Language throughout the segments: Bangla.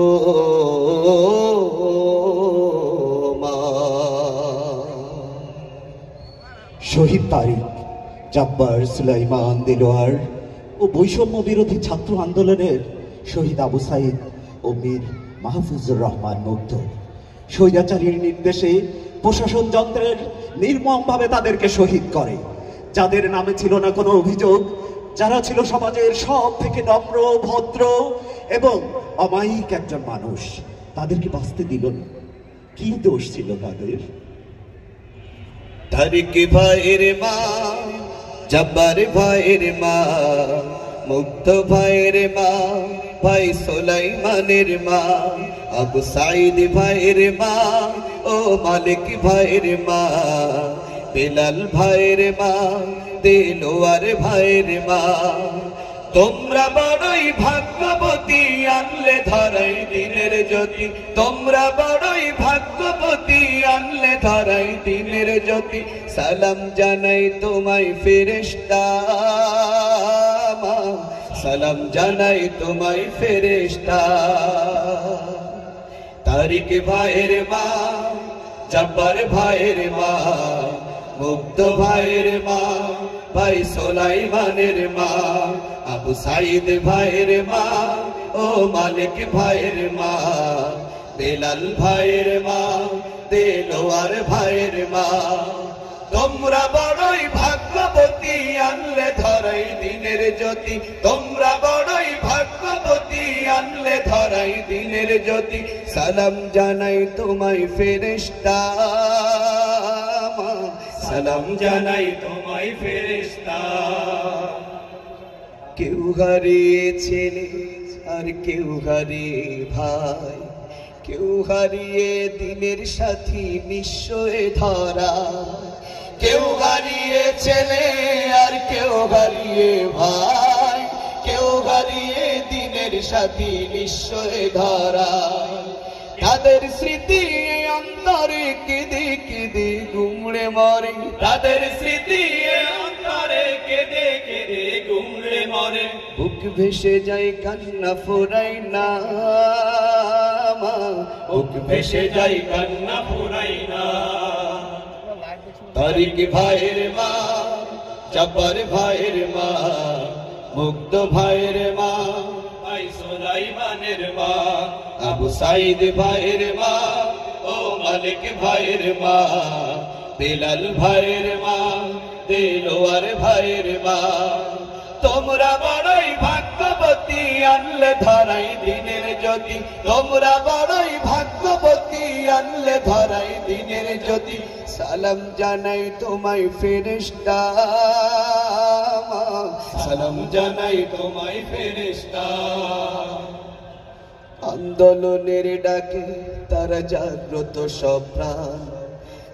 ও মা। শহীদ তারিক, জব্বার, সুলাইমান, দিলওয়ার ও বৈষম্য বিরোধী ছাত্র আন্দোলনের শহীদ আবু সাইদ ও মীর মাহফুজুর রহমান মুগ্ধ। স্বৈরাচারীর নির্দেশে প্রশাসন যন্ত্রের নির্মমভাবে তাদেরকে শহীদ করে। যাদের নামে ছিল না কোনো অভিযোগ, যারা ছিল সমাজের সব থেকে নম্র, ভদ্র এবং অমায়িক একজন মানুষ, তাদেরকে বাঁচতে দিল না। কি দোষ ছিল তাদের? তারিক ভাইয়ের মা, জব্বার ভাইয়ের মা, মুগ্ধ ভাইয়ের মা, ভাই সুলাইমানের মা, আবু সাইদ ভাইয়ের মা, ও মালিক ভাইয়ের মা, বেলাল ভাইয়ের মা, দেলোয়ার ভাইয়ের মা। তোমরা বড়ই ভাগ্যবতী, আনলে ধরাই দিনের জ্যোতি। তোমরা বড়ই ভাগ্যবতী, আনলে ধরাই দিনের জ্যোতি। সালাম জানাই তোমায় ফেরেশতা মা, সালাম জানাই তোমায় ফেরেশতা। তারিক ভাইয়ের মা, জব্বার ভাইয়ের মা, মুগ্ধ ভাইয়ের মা, ভাই সুলাইমানের মা, আবু সাইদ ভাইয়ের মা, ও মালিক ভাইয়ের মা, বেলাল ভাইয়ের মা, দেলোয়ার ভাইয়ের মা। তোমরা বড়ই ভাগ্যবতী, আনলে ধরাই দিনের জ্যোতি। তোমরা বড়ই ভাগ্যবতী, আনলে ধরাই দিনের জ্যোতি। সালাম জানাই তোমায় ফেরেশতা মা, সালাম জানাই তোমায় ফেরেশতা। কেউ হারিয়ে ছেলে আর কেউ হারিয়ে ভাই, কেউ হারিয়ে দিনের সাথী নিশ্চয় ধরা। কেউ হারিয়ে ছেলে আর কেউ হারিয়ে ভাই, কেউ হারিয়ে দিনের সাথী নিশ্চয় ধরা। তাদের স্মৃতি অন্তরে কেঁদে কেঁদে গুমড়ে মরে, তাদের স্মৃতি অন্তরে কেঁদে কেঁদে গুমড়ে মরে। বুক ভেসে যায় কান্না ফোরাই না মা, বুক ভেসে যায় কান্না ফোরাই না। তারিক ভাইয়ের মা, জব্বার ভাইয়ের মা, মুগ্ধ ভাইয়ের মা, ভাই সুলাইমানের মা, আবু সাইদ ভাইয়ের মা, ও মালিক ভাইয়ের মা, বেলাল ভাইয়ের মা, দেলোয়ার ভাইয়ের মা। তোমরা বড়ই ভাগ্যবতী, আনলে ধরাই দিনের জ্যোতি। তোমরা বড়ই ভাগ্যবতী, আনলে ধরাই দিনের জ্যোতি। সালাম জানাই তোমায় ফেরেশতা মা, সালাম জানাই তোমায় ফেরেশতা। আন্দোলনের ডাকে তারা জাগ্রত সব প্রাণ,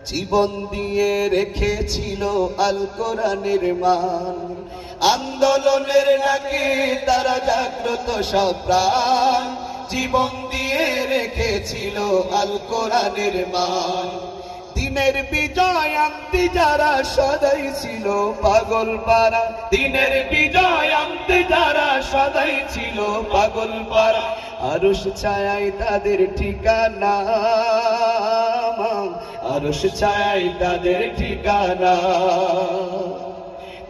জীবন দিয়ে রেখেছিল আল কোরআনের মান। আন্দোলনের ডাকে তারা জাগ্রত সব প্রাণ, জীবন দিয়ে রেখেছিল আল কোরআনের মান। দিনের বিজয় আনতে যারা সদাই ছিল পাগল পারা, দিনের বিজয় আনতে যারা সদাই ছিল পাগল পারা। আরশ ছায়ায় তাদের ঠিকানা, আরশ ছায়ায় তাদের ঠিকানা।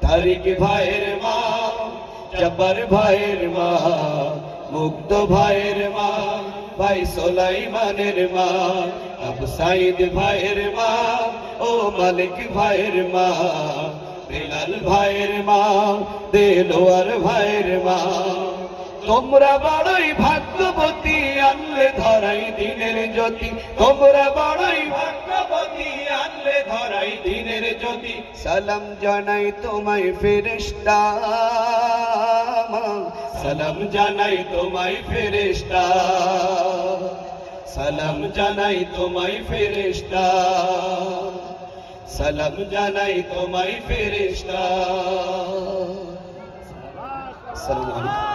তারিক ভাইয়ের মা, জব্বার ভাইয়ের মা, মুগ্ধ ভাইয়ের মা, ভাই সুলাইমানের মা, আবু সাইদ ভাইয়ের মা, ও মালিক ভাইয়ের মা, বেলাল ভাইয়ের মা, দেলোয়ার ভাইয়ের মা। তোমরা বড়ই ভাগ্যবতী, আনলে ধরাই দিনের জ্যোতি। তোমরা বড়ই ভাগ্যবতী, আনলে ধরাই দিনের জ্যোতি। সালাম জানাই তোমায় ফেরেশতা মা, সালাম জানাই তোমায় ফেরেশতা। সালাম জানাই তোমায় ফেরেশতা, সালাম জানাই তোমায় ফেরেশতা। আসসালামু আলাইকুম।